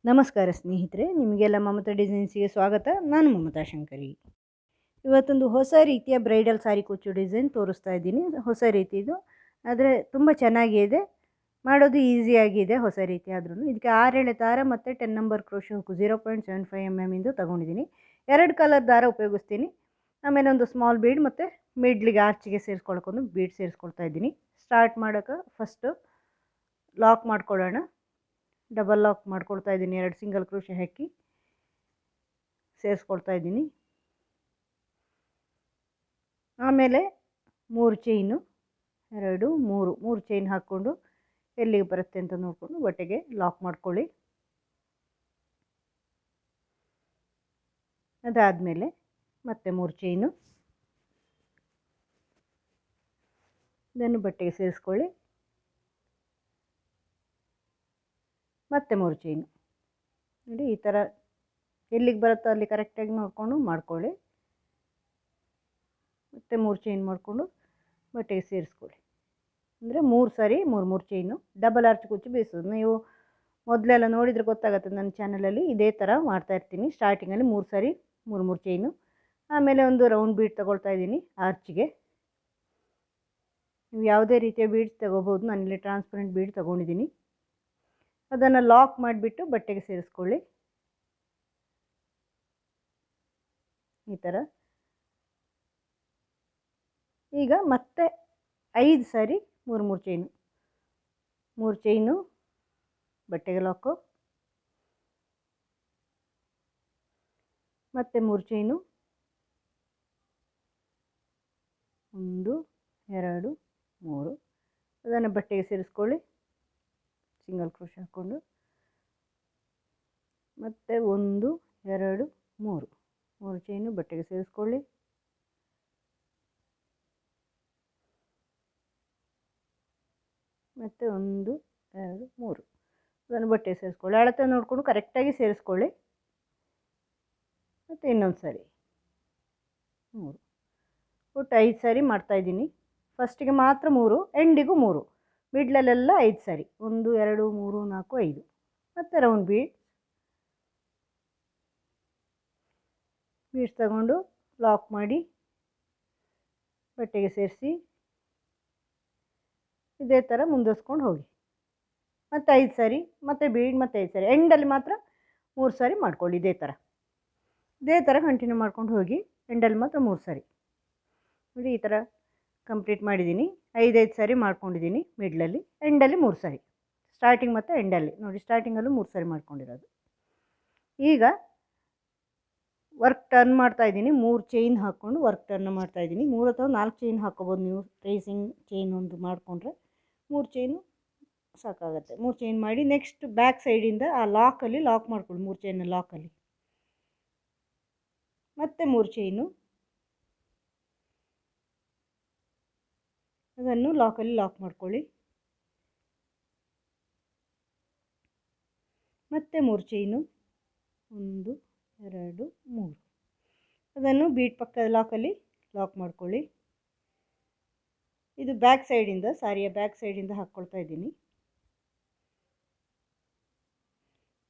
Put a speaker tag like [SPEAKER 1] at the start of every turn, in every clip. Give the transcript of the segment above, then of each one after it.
[SPEAKER 1] ನಮಸ್ಕಾರ ಸ್ನೇಹಿತರೆ, ನಿಮಗೆಲ್ಲ ಮಮತಾ ಡಿಸೈನ್ಸ್ಗೆ ಸ್ವಾಗತ. ನಾನು ಮಮತಾ ಶಂಕರಿ. ಇವತ್ತೊಂದು ಹೊಸ ರೀತಿಯ ಬ್ರೈಡಲ್ ಸಾರಿ ಕುಚ್ಚು ಡಿಸೈನ್ ತೋರಿಸ್ತಾ ಇದ್ದೀನಿ. ಹೊಸ ರೀತಿದು, ಆದರೆ ತುಂಬ ಚೆನ್ನಾಗಿದೆ, ಮಾಡೋದು ಈಸಿಯಾಗಿದೆ. ಹೊಸ ರೀತಿ ಆದ್ರೂ ಇದಕ್ಕೆ 6 ಎಳೆ ದಾರ ಮತ್ತು 10 ನಂಬರ್ ಕ್ರೋಶೆ ಹುಕ್ಕು 0.75 mm ಇಂದು ತಗೊಂಡಿದ್ದೀನಿ. 2 ಕಲರ್ ದಾರ ಉಪಯೋಗಿಸ್ತೀನಿ. ಆಮೇಲೆ ಒಂದು ಸ್ಮಾಲ್ ಬೀಡ್ ಮತ್ತು ಮಿಡ್ಲಿಗೆ ಆರ್ಚಿಗೆ ಸೇರಿಸ್ಕೊಳ್ಕೊಂಡು ಬೀಡ್ ಸೇರಿಸ್ಕೊಳ್ತಾ ಇದ್ದೀನಿ. ಸ್ಟಾರ್ಟ್ ಮಾಡೋಕೆ ಫಸ್ಟು ಲಾಕ್ ಮಾಡ್ಕೊಳ್ಳೋಣ. ಡಬಲ್ ಲಾಕ್ ಮಾಡ್ಕೊಳ್ತಾ ಇದ್ದೀನಿ. 2 ಸಿಂಗಲ್ ಕ್ರೋಶೆ ಹಾಕಿ ಸೇರಿಸ್ಕೊಳ್ತಾ ಇದ್ದೀನಿ. ಆಮೇಲೆ 3 ಚೈನು, 2 3 ಚೈನ್ ಹಾಕ್ಕೊಂಡು ಎಲ್ಲಿಗೆ ಬರುತ್ತೆ ಅಂತ ನೋಡಿಕೊಂಡು ಬಟ್ಟೆಗೆ ಲಾಕ್ ಮಾಡ್ಕೊಳ್ಳಿ. ಅದಾದಮೇಲೆ ಮತ್ತೆ 3 ಚೈನು, ಇದನ್ನು ಬಟ್ಟೆಗೆ ಸೇರಿಸ್ಕೊಳ್ಳಿ. ಮತ್ತೆ 3 ಚೈನು ನೋಡಿ, ಈ ಥರ ಎಲ್ಲಿಗೆ ಬರುತ್ತೋ ಅಲ್ಲಿ ಕರೆಕ್ಟಾಗಿ ನೋಡಿಕೊಂಡು ಮಾಡ್ಕೊಳ್ಳಿ. ಮತ್ತು 3 ಚೈನ್ ಮಾಡಿಕೊಂಡು ಬಟ್ಟೆಗೆ ಸೇರಿಸ್ಕೊಳ್ಳಿ. ಅಂದರೆ 3 ಸಾರಿ 3 ಚೈನು ಡಬಲ್ ಆರ್ಚ್ ಕುಚ್ಚು ಬೀಸೋದು. ನೀವು ಮೊದಲೆಲ್ಲ ನೋಡಿದರೆ ಗೊತ್ತಾಗುತ್ತೆ, ನನ್ನ ಚಾನಲಲ್ಲಿ ಇದೇ ಥರ ಮಾಡ್ತಾಯಿರ್ತೀನಿ. ಸ್ಟಾರ್ಟಿಂಗಲ್ಲಿ 3 ಸಾರಿ 3 ಚೈನು, ಆಮೇಲೆ ಒಂದು ರೌಂಡ್ ಬೀಡ್ ತೊಗೊಳ್ತಾ ಇದ್ದೀನಿ ಆರ್ಚಿಗೆ. ನೀವು ಯಾವುದೇ ರೀತಿಯ ಬೀಡ್ಸ್ ತೊಗೋಬೋದು. ನಾನಿಲ್ಲಿ ಟ್ರಾನ್ಸ್ಪರೆಂಟ್ ಬೀಡ್ ತೊಗೊಂಡಿದ್ದೀನಿ. ಅದನ್ನು ಲಾಕ್ ಮಾಡಿಬಿಟ್ಟು ಬಟ್ಟೆಗೆ ಸೇರಿಸ್ಕೊಳ್ಳಿ. ಈ ಥರ. ಈಗ ಮತ್ತೆ 5 ಸಾರಿ 3 ಚೈನು, 3 ಚೈನು ಬಟ್ಟೆಗೆ ಲಾಕು, ಮತ್ತೆ 3 ಚೈನು, 1 2 3, ಅದನ್ನು ಬಟ್ಟೆಗೆ ಸೇರಿಸ್ಕೊಳ್ಳಿ ಸಿಂಗಲ್ ಕ್ರೋಶೆ ಹಾಕ್ಕೊಂಡು. ಮತ್ತು 1 2 3 ಚೈನು ಬಟ್ಟೆಗೆ ಸೇರಿಸ್ಕೊಳ್ಳಿ. ಮತ್ತು 1 2 3, ಅದನ್ನು ಬಟ್ಟೆಗೆ ಸೇರಿಸ್ಕೊಳ್ಳಿ. ಅಳತೆ ನೋಡಿಕೊಂಡು ಕರೆಕ್ಟಾಗಿ ಸೇರಿಸ್ಕೊಳ್ಳಿ. ಮತ್ತು ಇನ್ನೊಂದು ಸಾರಿ 3, ಒಟ್ಟು 5 ಸಾರಿ ಮಾಡ್ತಾಯಿದ್ದೀನಿ. ಫಸ್ಟಿಗೆ ಮಾತ್ರ 3, ಎಂಡಿಗೂ 3, ಮಿಡ್ಲಲ್ಲೆಲ್ಲ 5 ಸಾರಿ. 1 2 3 4 5. ಮತ್ತು ರೌಂಡ್ ಬೀಡ್ಸ್ ತಗೊಂಡು ಲಾಕ್ ಮಾಡಿ ಬಟ್ಟೆಗೆ ಸೇರಿಸಿ ಇದೇ ಥರ ಮುಂದುವರ್ಸ್ಕೊಂಡು ಹೋಗಿ. ಮತ್ತು 5 ಸಾರಿ, ಮತ್ತು ಬೀಡ್, ಮತ್ತು 5 ಸಾರಿ. ಎಂಡಲ್ಲಿ ಮಾತ್ರ 3 ಸಾರಿ ಮಾಡ್ಕೊಳ್ಳಿ. ಇದೇ ಥರ ಕಂಟಿನ್ಯೂ ಮಾಡ್ಕೊಂಡು ಹೋಗಿ. ಎಂಡಲ್ಲಿ ಮಾತ್ರ 3 ಸಾರಿ ನೋಡಿ. ಈ ಥರ ಕಂಪ್ಲೀಟ್ ಮಾಡಿದ್ದೀನಿ. 5 ಸಾರಿ ಮಾಡ್ಕೊಂಡಿದ್ದೀನಿ ಮಿಡ್ಲಲ್ಲಿ. ಎಂಡಲ್ಲಿ 3 ಸಾರಿ. ಸ್ಟಾರ್ಟಿಂಗ್ ಮತ್ತು ಎಂಡಲ್ಲಿ ನೋಡಿ, ಸ್ಟಾರ್ಟಿಂಗಲ್ಲೂ 3 ಸಾರಿ ಮಾಡ್ಕೊಂಡಿರೋದು. ಈಗ ವರ್ಕ್ ಟರ್ನ್ ಮಾಡ್ತಾಯಿದ್ದೀನಿ. 3 ಚೈನ್ ಹಾಕ್ಕೊಂಡು ವರ್ಕ್ ಟರ್ನ್ ಮಾಡ್ತಾಯಿದ್ದೀನಿ. 3 ಅಥವಾ 4 ಚೈನ್ ಹಾಕ್ಕೋಬೋದು ನೀವು. ಟ್ರೇಸಿಂಗ್ ಚೈನ್ ಒಂದು ಮಾಡಿಕೊಂಡ್ರೆ 3 ಚೈನು ಸಾಕಾಗುತ್ತೆ. 3 ಚೈನ್ ಮಾಡಿ ನೆಕ್ಸ್ಟ್ ಬ್ಯಾಕ್ ಸೈಡಿಂದ ಆ ಲಾಕಲ್ಲಿ ಲಾಕ್ ಮಾಡ್ಕೊಳ್ಳಿ. 3 ಚೈನ ಲಾಕಲ್ಲಿ ಮತ್ತೆ 3 ಚೈನು, ಅದನ್ನು ಲಾಕಲ್ಲಿ ಲಾಕ್ ಮಾಡ್ಕೊಳ್ಳಿ. ಮತ್ತೆ 3 ಚೈನು, 1 2 3, ಅದನ್ನು ಬೀಟ್ ಪಕ್ಕದ ಲಾಕಲ್ಲಿ ಲಾಕ್ ಮಾಡ್ಕೊಳ್ಳಿ. ಇದು ಬ್ಯಾಕ್ ಸೈಡಿಂದ, ಸಾರಿಯ ಬ್ಯಾಕ್ ಸೈಡಿಂದ ಹಾಕ್ಕೊಳ್ತಾ ಇದ್ದೀನಿ.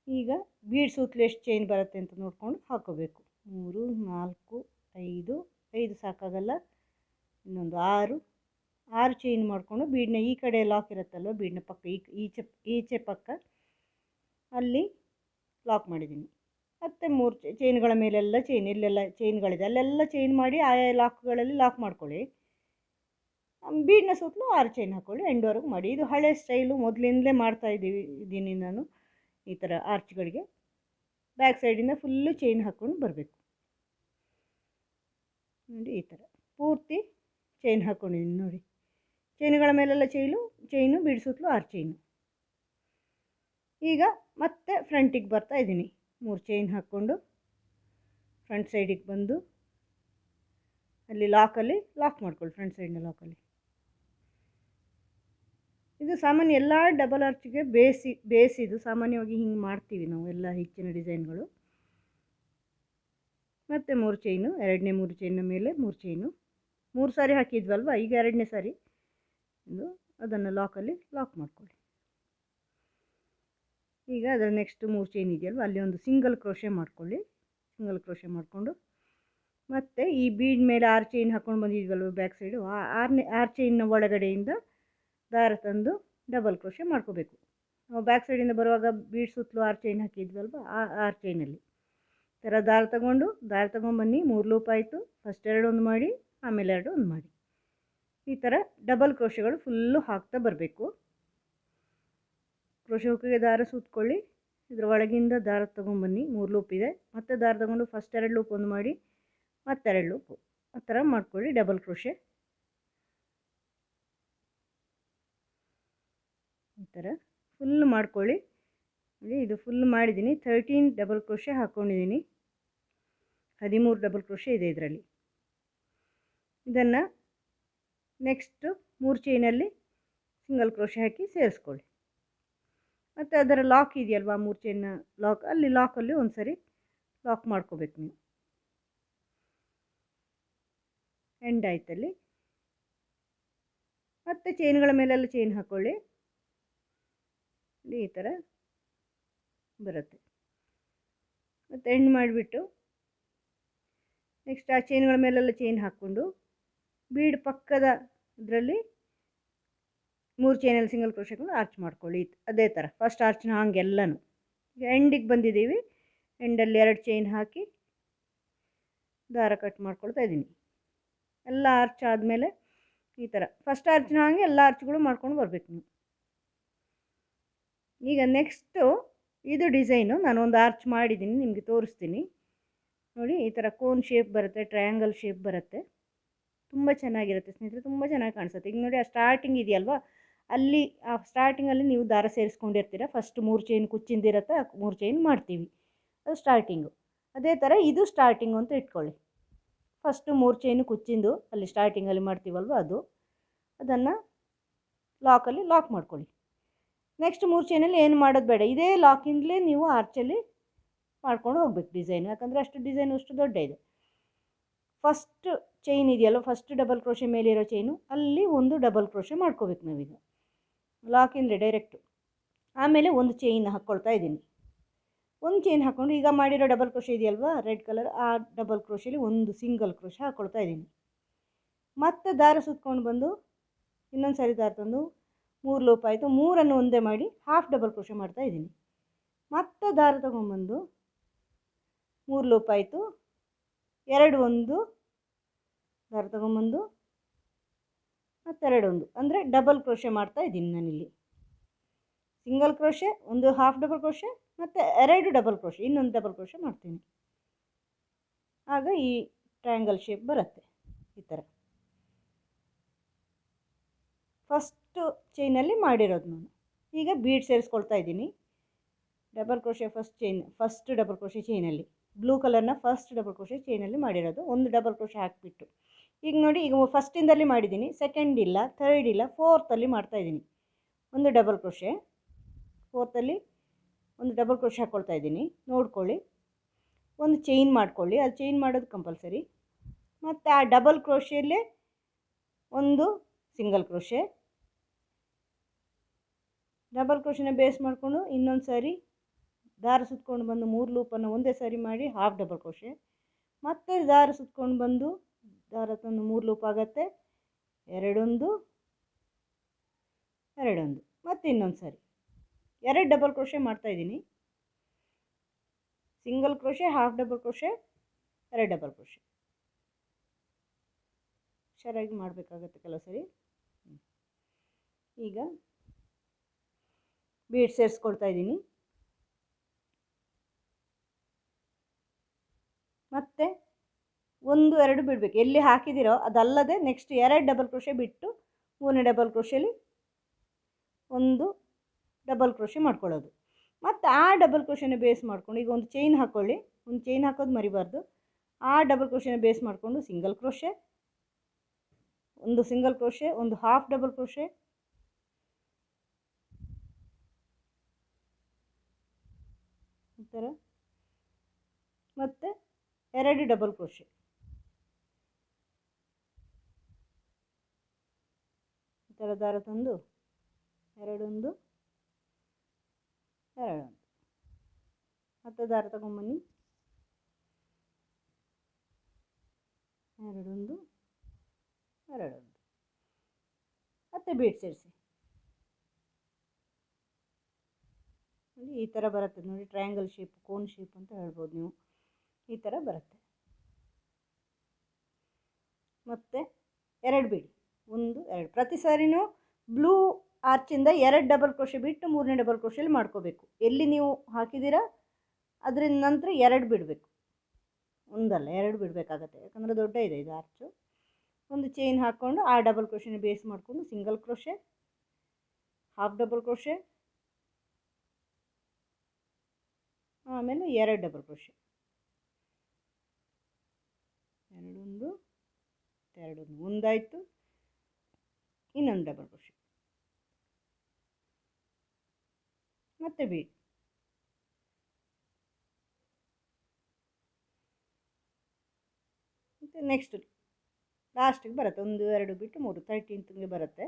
[SPEAKER 1] ಈಗ ಬೀಡ್ ಸುತ್ತಲೂ ಎಷ್ಟು ಚೈನ್ ಬರುತ್ತೆ ಅಂತ ನೋಡ್ಕೊಂಡು ಹಾಕ್ಕೋಬೇಕು. 3 4 5 ಸಾಕಾಗಲ್ಲ, ಇನ್ನೊಂದು 6 ಚೈನ್ ಮಾಡಿಕೊಂಡು ಬೀಡನ್ನ ಈ ಕಡೆ ಲಾಕ್ ಇರುತ್ತಲ್ವ, ಬೀಡನ್ನ ಪಕ್ಕ ಈಚೆ ಪಕ್ಕ ಅಲ್ಲಿ ಲಾಕ್ ಮಾಡಿದ್ದೀನಿ. ಮತ್ತು 3 ಚೈನ್ಗಳ ಮೇಲೆಲ್ಲ ಚೈನ್, ಎಲ್ಲೆಲ್ಲ ಚೈನ್ಗಳಿದೆ ಅಲ್ಲೆಲ್ಲ ಚೈನ್ ಮಾಡಿ ಆಯಾ ಲಾಕ್ಗಳಲ್ಲಿ ಲಾಕ್ ಮಾಡ್ಕೊಳ್ಳಿ. ಬೀಡನ್ನ ಸುತ್ತಲೂ 6 ಚೈನ್ ಹಾಕ್ಕೊಳ್ಳಿ. ಎಂಡ್ವರೆಗೂ ಮಾಡಿ. ಇದು ಹಳೆ ಸ್ಟೈಲು, ಮೊದಲಿಂದಲೇ ಇದ್ದೀನಿ ನಾನು. ಈ ಥರ ಆರ್ಚ್ಗಳಿಗೆ ಬ್ಯಾಕ್ ಸೈಡಿಂದ ಫುಲ್ಲು ಚೈನ್ ಹಾಕ್ಕೊಂಡು ಬರಬೇಕು ನೋಡಿ. ಈ ಥರ ಪೂರ್ತಿ ಚೈನ್ ಹಾಕ್ಕೊಂಡಿದ್ದೀನಿ ನೋಡಿ. ಚೈನುಗಳ ಮೇಲೆಲ್ಲ ಚೈನು ಬೀಡ್ ಸುತ್ತಲೂ 6 ಚೈನು. ಈಗ ಮತ್ತೆ ಫ್ರಂಟಿಗೆ ಬರ್ತಾ ಇದ್ದೀನಿ. 3 ಚೈನ್ ಹಾಕ್ಕೊಂಡು ಫ್ರಂಟ್ ಸೈಡಿಗೆ ಬಂದು ಅಲ್ಲಿ ಲಾಕಲ್ಲಿ ಲಾಕ್ ಮಾಡ್ಕೊಳ್ಳಿ. ಫ್ರಂಟ್ ಸೈಡ್ನ ಲಾಕಲ್ಲಿ. ಇದು ಸಾಮಾನ್ಯ ಎಲ್ಲ ಡಬಲ್ ಆರ್ಚಿಗೆ ಬೇಸಿದು ಸಾಮಾನ್ಯವಾಗಿ ಹಿಂಗೆ ಮಾಡ್ತೀವಿ ನಾವು ಎಲ್ಲ ಹೆಚ್ಚಿನ ಡಿಸೈನ್ಗಳು. ಮತ್ತು 3 ಚೈನು, 2ನೇ 3 ಚೈನ್ನ ಮೇಲೆ 3 ಚೈನು. 3 ಸಾರಿ ಹಾಕಿದ್ವಲ್ವ, ಈಗ 2ನೇ ಸಾರಿ ಅದನ್ನು ಲಾಕಲ್ಲಿ ಲಾಕ್ ಮಾಡ್ಕೊಳ್ಳಿ. ಈಗ ಅದರ ನೆಕ್ಸ್ಟ್ 3 ಚೈನ್ ಇದೆಯಲ್ವ ಅಲ್ಲಿ ಒಂದು ಸಿಂಗಲ್ ಕ್ರೋಶೆ ಮಾಡ್ಕೊಳ್ಳಿ. ಸಿಂಗಲ್ ಕ್ರೋಶೆ ಮಾಡಿಕೊಂಡು ಮತ್ತು ಈ ಬೀಡ್ ಮೇಲೆ 6 ಚೈನ್ ಹಾಕ್ಕೊಂಡು ಬಂದಿದ್ವಲ್ವ ಬ್ಯಾಕ್ ಸೈಡು, ಆ 6 ಚೈನ್ನ ಒಳಗಡೆಯಿಂದ ದಾರ ತಂದು ಡಬಲ್ ಕ್ರೋಶೆ ಮಾಡ್ಕೋಬೇಕು. ನಾವು ಬ್ಯಾಕ್ ಸೈಡಿಂದ ಬರುವಾಗ ಬೀಡ್ ಸುತ್ತಲೂ 6 ಚೈನ್ ಹಾಕಿದ್ವಲ್ವ, ಆ 6 ಚೈನಲ್ಲಿ ಈ ಥರ ದಾರ ತಗೊಂಡ್ಬನ್ನಿ. 3 ಲೂಪ್ ಆಯಿತು. ಫಸ್ಟ್ 2 ಒಂದು ಮಾಡಿ, ಆಮೇಲೆ 2 ಒಂದು ಮಾಡಿ. ಈ ಥರ ಡಬಲ್ ಕ್ರೋಶೆಗಳು ಫುಲ್ಲು ಹಾಕ್ತಾ ಬರಬೇಕು. ಕ್ರೋಶೆ ಹುಕ್ಕಿಗೆ ದಾರ ಸುತ್ಕೊಳ್ಳಿ. ಇದರ ಒಳಗಿಂದ ದಾರ ತೊಗೊಂಬನ್ನಿ. 3 ಲೂಪ್ ಇದೆ. ಮತ್ತೆ ದಾರ ತಗೊಂಡು ಫಸ್ಟ್ 2 ಲೂಪ್ ಒಂದು ಮಾಡಿ, ಮತ್ತೆ 2 ಲೂಪು, ಆ ಥರ ಮಾಡ್ಕೊಳ್ಳಿ ಡಬಲ್ ಕ್ರೋಶೆ. ಈ ಥರ ಫುಲ್ ಮಾಡ್ಕೊಳ್ಳಿ. ನೋಡಿ ಇದು ಫುಲ್ ಮಾಡಿದ್ದೀನಿ. 13 ಡಬಲ್ ಕ್ರೋಶೆ ಹಾಕ್ಕೊಂಡಿದ್ದೀನಿ. 13 ಡಬಲ್ ಕ್ರೋಶೆ ಇದೆ ಇದರಲ್ಲಿ. ಇದನ್ನು ನೆಕ್ಸ್ಟು 3 ಚೈನಲ್ಲಿ ಸಿಂಗಲ್ ಕ್ರೋಶೆ ಹಾಕಿ ಸೇರಿಸ್ಕೊಳ್ಳಿ. ಮತ್ತು ಅದರ ಲಾಕ್ ಇದೆಯಲ್ವ, 3 ಚೈನ್ನ ಲಾಕ್, ಅಲ್ಲಿ ಲಾಕಲ್ಲಿ ಒಂದು ಸರಿ ಲಾಕ್ ಮಾಡ್ಕೋಬೇಕು ನೀವು. ಎಂಡ್ ಆಯ್ತಲ್ಲಿ. ಮತ್ತು ಚೈನ್ಗಳ ಮೇಲೆಲ್ಲ ಚೈನ್ ಹಾಕ್ಕೊಳ್ಳಿ. ಈ ಥರ ಬರುತ್ತೆ. ಮತ್ತು ಎಂಡ್ ಮಾಡಿಬಿಟ್ಟು ನೆಕ್ಸ್ಟ್ ಆ ಚೈನ್ಗಳ ಮೇಲೆಲ್ಲ ಚೈನ್ ಹಾಕ್ಕೊಂಡು ಬೀಡ್ ಪಕ್ಕದ ಇದರಲ್ಲಿ 3 ಚೈನಲ್ಲಿ ಸಿಂಗಲ್ ಕ್ರೋಶೆ ಹಾಕೊಂಡು ಆರ್ಚ್ ಮಾಡ್ಕೊಳ್ಳಿ. ಅದೇ ಥರ ಫಸ್ಟ್ ಆರ್ಚ್ನ ಹಾಗೆಲ್ಲನೂ. ಈಗ ಎಂಡಿಗೆ ಬಂದಿದ್ದೀವಿ. ಎಂಡಲ್ಲಿ 2 ಚೈನ್ ಹಾಕಿ ದಾರ ಕಟ್ ಮಾಡ್ಕೊಳ್ತಾ ಇದ್ದೀನಿ. ಎಲ್ಲ ಆರ್ಚ್ ಆದಮೇಲೆ ಈ ಥರ ಫಸ್ಟ್ ಆರ್ಚ್ನ ಹಾಗೆ ಎಲ್ಲ ಆರ್ಚ್ಗಳು ಮಾಡ್ಕೊಂಡು ಬರಬೇಕು ನೀವು. ಈಗ ನೆಕ್ಸ್ಟು ಇದು ಡಿಸೈನು ನಾನು ಒಂದು ಆರ್ಚ್ ಮಾಡಿದ್ದೀನಿ, ನಿಮಗೆ ತೋರಿಸ್ತೀನಿ ನೋಡಿ. ಈ ಥರ ಕೋನ್ ಶೇಪ್ ಬರುತ್ತೆ, ಟ್ರಯಾಂಗಲ್ ಶೇಪ್ ಬರುತ್ತೆ. ತುಂಬ ಚೆನ್ನಾಗಿರುತ್ತೆ ಸ್ನೇಹಿತರೆ, ತುಂಬ ಚೆನ್ನಾಗಿ ಕಾಣಿಸುತ್ತೆ. ಈಗ ನೋಡಿ ಆ ಸ್ಟಾರ್ಟಿಂಗ್ ಇದೆಯಲ್ವ, ಅಲ್ಲಿ ಆ ಸ್ಟಾರ್ಟಿಂಗಲ್ಲಿ ನೀವು ದಾರ ಸೇರಿಸ್ಕೊಂಡಿರ್ತೀರ. ಫಸ್ಟ್ 3 ಚೈನ್ ಕುಚ್ಚಿಂದಿರುತ್ತೆ, ಆ 3 ಚೈನ್ ಮಾಡ್ತೀವಿ, ಅದು ಸ್ಟಾರ್ಟಿಂಗು. ಅದೇ ಥರ ಇದು ಸ್ಟಾರ್ಟಿಂಗು ಅಂತ ಇಟ್ಕೊಳ್ಳಿ. ಫಸ್ಟು 3 ಚೈನು ಕುಚ್ಚಿಂದು ಅಲ್ಲಿ ಸ್ಟಾರ್ಟಿಂಗಲ್ಲಿ ಮಾಡ್ತೀವಲ್ವ ಅದನ್ನು ಲಾಕಲ್ಲಿ ಲಾಕ್ ಮಾಡ್ಕೊಳ್ಳಿ. ನೆಕ್ಸ್ಟ್ 3 ಚೈನಲ್ಲಿ ಏನು ಮಾಡೋದು ಬೇಡ, ಇದೇ ಲಾಕಿಂದಲೇ ನೀವು ಆರ್ಚಲ್ಲಿ ಮಾಡ್ಕೊಂಡು ಹೋಗ್ಬೇಕು ಡಿಸೈನ್. ಯಾಕಂದರೆ ಅಷ್ಟು ಡಿಸೈನ್ ಅಷ್ಟು ದೊಡ್ಡ ಇದೆ. ಫಸ್ಟ್ ಚೈನ್ ಇದೆಯಲ್ಲ, ಫಸ್ಟ್ ಡಬಲ್ ಕ್ರೋಶೆ ಮೇಲಿರೋ ಚೈನು, ಅಲ್ಲಿ ಒಂದು ಡಬಲ್ ಕ್ರೋಶೆ ಮಾಡ್ಕೋಬೇಕು ನಾವೀಗ ಲಾಕಿಂದರೆ ಡೈರೆಕ್ಟು. ಆಮೇಲೆ ಒಂದು ಚೈನ್ ಹಾಕ್ಕೊಳ್ತಾ ಇದ್ದೀನಿ. ಒಂದು ಚೈನ್ ಹಾಕ್ಕೊಂಡು ಈಗ ಮಾಡಿರೋ ಡಬಲ್ ಕ್ರೋಶೆ ಇದೆಯಲ್ವಾ ರೆಡ್ ಕಲರ್, ಆ ಡಬಲ್ ಕ್ರೋಶೆಲಿ ಒಂದು ಸಿಂಗಲ್ ಕ್ರೋಶೆ ಹಾಕ್ಕೊಳ್ತಾ ಇದ್ದೀನಿ. ಮತ್ತೆ ದಾರ ಸುತ್ಕೊಂಡು ಬಂದು ಇನ್ನೊಂದು ಸಾರಿ ದಾರ ತಂದು 3 ಲೂಪ್ ಆಯಿತು. 3ಅನ್ನು ಒಂದೇ ಮಾಡಿ ಹಾಫ್ ಡಬಲ್ ಕ್ರೋಶೆ ಮಾಡ್ತಾ ಇದ್ದೀನಿ. ಮತ್ತೆ ದಾರ ತೊಗೊಂಬಂದು 3 ಲೂಪ್ ಆಯಿತು. 2 ಒಂದು ದಾರ ತೊಗೊಂಬಂದು ಮತ್ತು 2 ಒಂದು, ಅಂದರೆ ಡಬಲ್ ಕ್ರೋಶೆ ಮಾಡ್ತಾ ಇದ್ದೀನಿ ನಾನಿಲ್ಲಿ. ಸಿಂಗಲ್ ಕ್ರೋಶೆ, ಒಂದು ಹಾಫ್ ಡಬಲ್ ಕ್ರೋಶೆ ಮತ್ತು 2 ಡಬಲ್ ಕ್ರೋಶೆ, ಇನ್ನೊಂದು ಡಬಲ್ ಕ್ರೋಶೆ ಮಾಡ್ತೀನಿ. ಆಗ ಈ ಟ್ರಯಾಂಗಲ್ ಶೇಪ್ ಬರುತ್ತೆ ಈ ಥರ. ಫಸ್ಟು ಚೈನಲ್ಲಿ ಮಾಡಿರೋದು ನಾನು. ಈಗ ಬೀಡ್ ಸೇರಿಸ್ಕೊಳ್ತಾ ಇದ್ದೀನಿ. Double crochet first double crochet ಚೈನಲ್ಲಿ, ಬ್ಲೂ ಕಲರ್ನ ಫಸ್ಟ್ ಡಬಲ್ ಕ್ರೋಶೆ ಚೈನಲ್ಲಿ ಮಾಡಿರೋದು. ಒಂದು ಡಬಲ್ ಕ್ರೋಶೆ ಹಾಕಿಬಿಟ್ಟು ಈಗ ನೋಡಿ, ಈಗ ಫಸ್ಟಿಂದಲ್ಲಿ ಮಾಡಿದ್ದೀನಿ, ಸೆಕೆಂಡ್ ಇಲ್ಲ, ಥರ್ಡ್ ಇಲ್ಲ, ಫೋರ್ತಲ್ಲಿ ಮಾಡ್ತಾಯಿದ್ದೀನಿ. ಒಂದು ಡಬಲ್ ಕ್ರೋಶೆ, ಫೋರ್ತಲ್ಲಿ ಒಂದು ಡಬಲ್ ಕ್ರೋಶೆ ಹಾಕ್ಕೊಳ್ತಾ ಇದ್ದೀನಿ, ನೋಡ್ಕೊಳ್ಳಿ. ಒಂದು ಚೈನ್ ಮಾಡ್ಕೊಳ್ಳಿ, ಅದು ಚೈನ್ ಮಾಡೋದು ಕಂಪಲ್ಸರಿ. ಮತ್ತು ಆ ಡಬಲ್ ಕ್ರೋಶೆಯಲ್ಲೇ ಒಂದು ಸಿಂಗಲ್ ಕ್ರೋಶೆ, ಡಬಲ್ ಕ್ರೋಶೆನ ಬೇಸ್ ಮಾಡಿಕೊಂಡು ಇನ್ನೊಂದು ಸಾರಿ ದಾರ ಸುತ್ಕೊಂಡು ಬಂದು 3 ಲೂಪನ್ನು ಒಂದೇ ಸಾರಿ ಮಾಡಿ ಹಾಫ್ ಡಬಲ್ ಕ್ರೋಶೆ, ಮತ್ತೆ ದಾರ ಸುತ್ಕೊಂಡು ಬಂದು ದಾರ ತಂದು 3 ಲೂಪ್ ಆಗುತ್ತೆ, 2 ಒಂದು, 2 ಒಂದು, ಮತ್ತು ಇನ್ನೊಂದು ಸಾರಿ 2 ಡಬಲ್ ಕ್ರೋಶೆ ಮಾಡ್ತಾಯಿದ್ದೀನಿ. Single crochet, half double crochet, 2 double crochet. ಹುಷಾರಾಗಿ ಮಾಡಬೇಕಾಗತ್ತೆ ಕೆಲವು ಸರಿ. ಈಗ ಬೀಡ್ ಸೇರಿಸ್ಕೊಳ್ತಾ ಇದ್ದೀನಿ. ಮತ್ತು 1 2 ಬಿಡಬೇಕು, ಎಲ್ಲಿ ಹಾಕಿದಿರೋ ಅದಲ್ಲದೆ ನೆಕ್ಸ್ಟ್ 2 ಡಬಲ್ ಕ್ರೋಶೆ ಬಿಟ್ಟು 3ನೇ ಡಬಲ್ ಕ್ರೋಶೆಲಿ ಒಂದು ಡಬಲ್ ಕ್ರೋಶೆ ಮಾಡ್ಕೊಳ್ಳೋದು. ಮತ್ತು ಆ ಡಬಲ್ ಕ್ರೋಶೆನ ಬೇಸ್ ಮಾಡಿಕೊಂಡು ಈಗ ಒಂದು ಚೈನ್ ಹಾಕ್ಕೊಳ್ಳಿ, ಒಂದು ಚೈನ್ ಹಾಕೋದು ಮರಿಬಾರ್ದು. ಆ ಡಬಲ್ ಕ್ರೋಶೆನ ಬೇಸ್ ಮಾಡಿಕೊಂಡು ಸಿಂಗಲ್ ಕ್ರೋಶೆ, ಒಂದು ಸಿಂಗಲ್ ಕ್ರೋಶೆ, ಒಂದು ಹಾಫ್ ಡಬಲ್ ಕ್ರೋಶೆ, ಈ ಥರ, ಮತ್ತು 2 ಡಬಲ್ ಕ್ರೋಶೆ. ಈ ಥರ ದಾರ ತಂದು 2 ಒಂದು, 2 ಒಂದು, ಮತ್ತೆ ದಾರ ತಗೊಂಬನ್ನಿ, ಎರಡೊಂದು ಎರಡೊಂದು, ಮತ್ತೆ ಬೀಡ್ ಸೇರಿಸಿ. ನೋಡಿ ಈ ಥರ ಬರುತ್ತೆ ನೋಡಿ, ಟ್ರಯಾಂಗಲ್ ಶೇಪ್, ಕೋನ್ ಶೇಪ್ ಅಂತ ಹೇಳ್ಬೋದು ನೀವು. ಈ ಥರ ಬರುತ್ತೆ. ಮತ್ತು ಎರಡು ಬೀಡಿ, ಒಂದು ಎರಡು, ಪ್ರತಿ ಸಾರಿನೂ ಬ್ಲೂ ಆರ್ಚಿಂದ ಎರಡು ಡಬಲ್ ಕ್ರೋಶೆ ಬಿಟ್ಟು ಮೂರನೇ ಡಬಲ್ ಕ್ರೋಶೆಲಿ ಮಾಡ್ಕೋಬೇಕು. ಎಲ್ಲಿ ನೀವು ಹಾಕಿದ್ದೀರಾ ಅದರಿಂದ ನಂತರ ಎರಡು ಬಿಡಬೇಕು, ಒಂದಲ್ಲ ಎರಡು ಬಿಡಬೇಕಾಗತ್ತೆ, ಯಾಕಂದರೆ ದೊಡ್ಡ ಇದೆ ಇದು ಆರ್ಚು. ಒಂದು ಚೈನ್ ಹಾಕ್ಕೊಂಡು ಆ ಡಬಲ್ ಕ್ರೋಶೆನ ಬೇಸ್ ಮಾಡಿಕೊಂಡು single crochet, half double crochet, ಆಮೇಲೆ ಎರಡು ಡಬಲ್ ಕ್ರೋಶೆ, ಎರಡೊಂದು ಎರಡೊಂದು, ಒಂದಾಯಿತು, ಇನ್ನೊಂದು ಡಬಲ್ ಕ್ರೋಶೆ, ಮತ್ತೆ ಬೀಡ್, ಮತ್ತು ನೆಕ್ಸ್ಟ್ ಲಾಸ್ಟಿಗೆ ಬರುತ್ತೆ, ಒಂದು ಎರಡು ಬಿಟ್ಟು ಮೂರು, 13th ಬರುತ್ತೆ.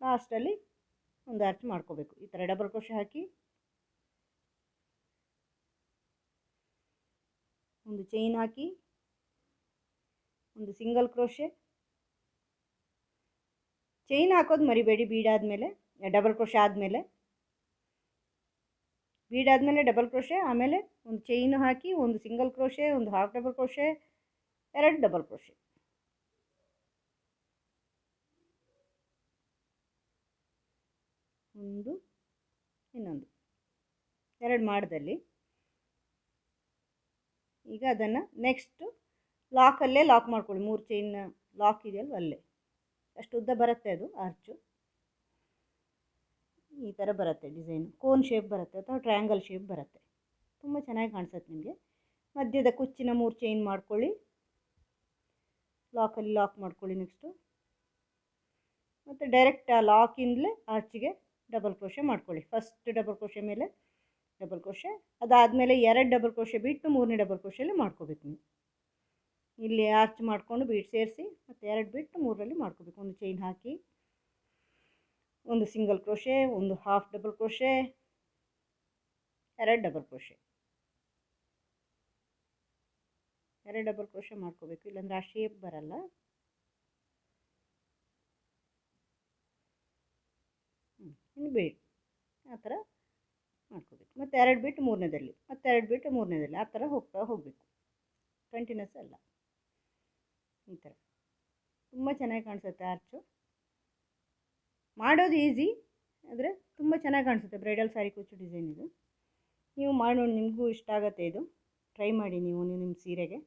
[SPEAKER 1] ಲಾಸ್ಟಲ್ಲಿ ಒಂದು ಆರ್ಚ್ ಮಾಡ್ಕೋಬೇಕು. ಈ ಥರ ಡಬಲ್ ಕ್ರೋಶೆ ಹಾಕಿ ಒಂದು ಚೈನ್ ಹಾಕಿ ಒಂದು ಸಿಂಗಲ್ ಕ್ರೋಶೆ, ಚೈನ್ ಹಾಕೋದು ಮರಿಬೇಡಿ, ಬೀಡಾದಮೇಲೆ ಡಬಲ್ ಕ್ರೋಶೆ ಆದಮೇಲೆ, ಬೀಡಾದಮೇಲೆ ಡಬಲ್ ಕ್ರೋಶೆ, ಆಮೇಲೆ ಒಂದು ಚೈನ್ ಹಾಕಿ ಒಂದು ಸಿಂಗಲ್ ಕ್ರೋಶೆ, ಒಂದು ಹಾಫ್ ಡಬಲ್ ಕ್ರೋಶೆ, ಎರಡು ಡಬಲ್ ಕ್ರೋಶೆ, ಒಂದು ಇನ್ನೊಂದು, ಎರಡು ಮಾಡ್ದಲ್ಲಿ. ಈಗ ಅದನ್ನು ನೆಕ್ಸ್ಟು ಲಾಕಲ್ಲೇ ಲಾಕ್ ಮಾಡ್ಕೊಳ್ಳಿ, 3 ಚೈನ್ ಲಾಕ್ ಇದೆಯಲ್ವ ಅಲ್ಲೇ, ಅಷ್ಟು ಉದ್ದ ಬರುತ್ತೆ ಅದು ಆರ್ಚು. ಈ ಥರ ಬರುತ್ತೆ ಡಿಸೈನು, ಕೋನ್ ಶೇಪ್ ಬರುತ್ತೆ ಅಥವಾ ಟ್ರಯಾಂಗಲ್ ಶೇಪ್ ಬರುತ್ತೆ, ತುಂಬ ಚೆನ್ನಾಗಿ ಕಾಣಿಸುತ್ತೆ ನಿಮಗೆ. ಮಧ್ಯದ ಕುಚ್ಚಿನ 3 ಚೈನ್ ಮಾಡ್ಕೊಳ್ಳಿ, ಲಾಕಲ್ಲಿ ಲಾಕ್ ಮಾಡ್ಕೊಳ್ಳಿ ನೆಕ್ಸ್ಟು. ಮತ್ತು ಡೈರೆಕ್ಟ್ ಆ ಲಾಕಿಂದಲೇ ಆರ್ಚಿಗೆ ಡಬಲ್ ಕ್ರೋಶೆ ಮಾಡ್ಕೊಳ್ಳಿ. ಫಸ್ಟ್ ಡಬಲ್ ಕ್ರೋಶೆ ಮೇಲೆ ಡಬಲ್ ಕ್ರೋಶೆ, ಅದಾದಮೇಲೆ ಎರಡು ಡಬಲ್ ಕ್ರೋಶೆ ಬಿಟ್ಟು ಮೂರನೇ ಡಬಲ್ ಕ್ರೋಶೆಯಲ್ಲಿ ಮಾಡ್ಕೋಬೇಕು ನೀವು. ಇಲ್ಲಿ ಆರ್ಚ್ ಮಾಡಿಕೊಂಡು ಬೀಡ್ ಸೇರಿಸಿ ಮತ್ತು ಎರಡು ಬಿಟ್ಟು ಮೂರರಲ್ಲಿ ಮಾಡ್ಕೋಬೇಕು. ಒಂದು ಚೈನ್ ಹಾಕಿ ಒಂದು ಸಿಂಗಲ್ ಕ್ರೋಶೆ, ಒಂದು ಹಾಫ್ ಡಬಲ್ ಕ್ರೋಶೆ, ಎರಡು ಡಬಲ್ ಕ್ರೋಶೆ, ಎರಡು ಡಬಲ್ ಕ್ರೋಶೆ ಮಾಡ್ಕೋಬೇಕು, ಇಲ್ಲಾಂದರೆ ಆ ಶೇಪ್ ಬರಲ್ಲ. ಇನ್ನು ಬೀಡ್ ಆ ಥರ ಮಾಡ್ಕೋಬೇಕು. ಮತ್ತು ಎರಡು ಬಿಟ್ಟು ಮೂರನೇದಲ್ಲಿ, ಮತ್ತು ಎರಡು ಬಿಟ್ಟು ಮೂರನೇದಲ್ಲಿ, ಆ ಥರ ಹೋಗ್ತಾ ಹೋಗಬೇಕು, ಕಂಟಿನ್ಯೂಸ್ ಅಲ್ಲ. ಈ ಥರ ತುಂಬ ಚೆನ್ನಾಗಿ ಕಾಣಿಸುತ್ತೆ ಆರ್ಚು. ಮಾಡೋದು ಈಸಿ, ಆದರೆ ತುಂಬ ಚೆನ್ನಾಗಿ ಕಾಣಿಸುತ್ತೆ. ಬ್ರೈಡಲ್ ಸ್ಯಾರಿ ಕುಚ್ಚು ಡಿಸೈನ್ ಇದು. ನೀವು ಮಾಡಿ ನೋಡಿ, ನಿಮಗೂ ಇಷ್ಟ ಆಗುತ್ತೆ ಇದು. ಟ್ರೈ ಮಾಡಿ ನೀವು ನಿಮ್ಮ ಸೀರೆಗೆ,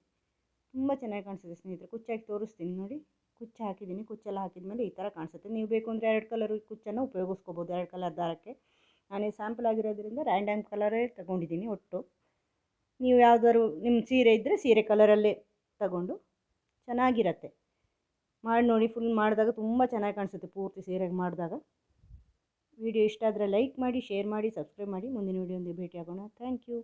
[SPEAKER 1] ತುಂಬ ಚೆನ್ನಾಗಿ ಕಾಣಿಸುತ್ತೆ ಸ್ನೇಹಿತರೆ. ಕುಚ್ಚಾಗಿ ತೋರಿಸ್ತೀನಿ ನೋಡಿ, ಕುಚ್ಚು ಹಾಕಿದ್ದೀನಿ. ಕುಚ್ಚೆಲ್ಲ ಹಾಕಿದ್ಮೇಲೆ ಈ ಥರ ಕಾಣಿಸುತ್ತೆ. ನೀವು ಬೇಕು ಅಂದರೆ ಎರಡು ಕಲರ್ ಕುಚ್ಚನ್ನು ಉಪಯೋಗಿಸ್ಕೋಬೋದು, ಎರಡು ಕಲರ್ ದಾರಕ್ಕೆ. ನಾನೇ ಸ್ಯಾಂಪಲ್ ಆಗಿರೋದ್ರಿಂದ ರ್ಯಾಂಡಮ್ ಕಲರೇ ತಗೊಂಡಿದ್ದೀನಿ ಒಟ್ಟು. ನೀವು ಯಾವುದಾದ್ರು ನಿಮ್ಮ ಸೀರೆ ಇದ್ದರೆ ಸೀರೆ ಕಲರಲ್ಲೇ ತಗೊಂಡು ಚೆನ್ನಾಗಿರುತ್ತೆ. ಮಾಡಿ ನೋಡಿ, ಫುಲ್ ಮಾಡಿದಾಗ ತುಂಬ ಚೆನ್ನಾಗಿ ಕಾಣಿಸುತ್ತೆ ಪೂರ್ತಿ ಸೀರೆಗೆ ಮಾಡಿದಾಗ. ವಿಡಿಯೋ ಇಷ್ಟ ಆದರೆ ಲೈಕ್ ಮಾಡಿ, ಶೇರ್ ಮಾಡಿ, ಸಬ್ಸ್ಕ್ರೈಬ್ ಮಾಡಿ. ಮುಂದಿನ ವಿಡಿಯೋಂದಿಗೆ ಭೇಟಿ ಆಗೋಣ. Thank you.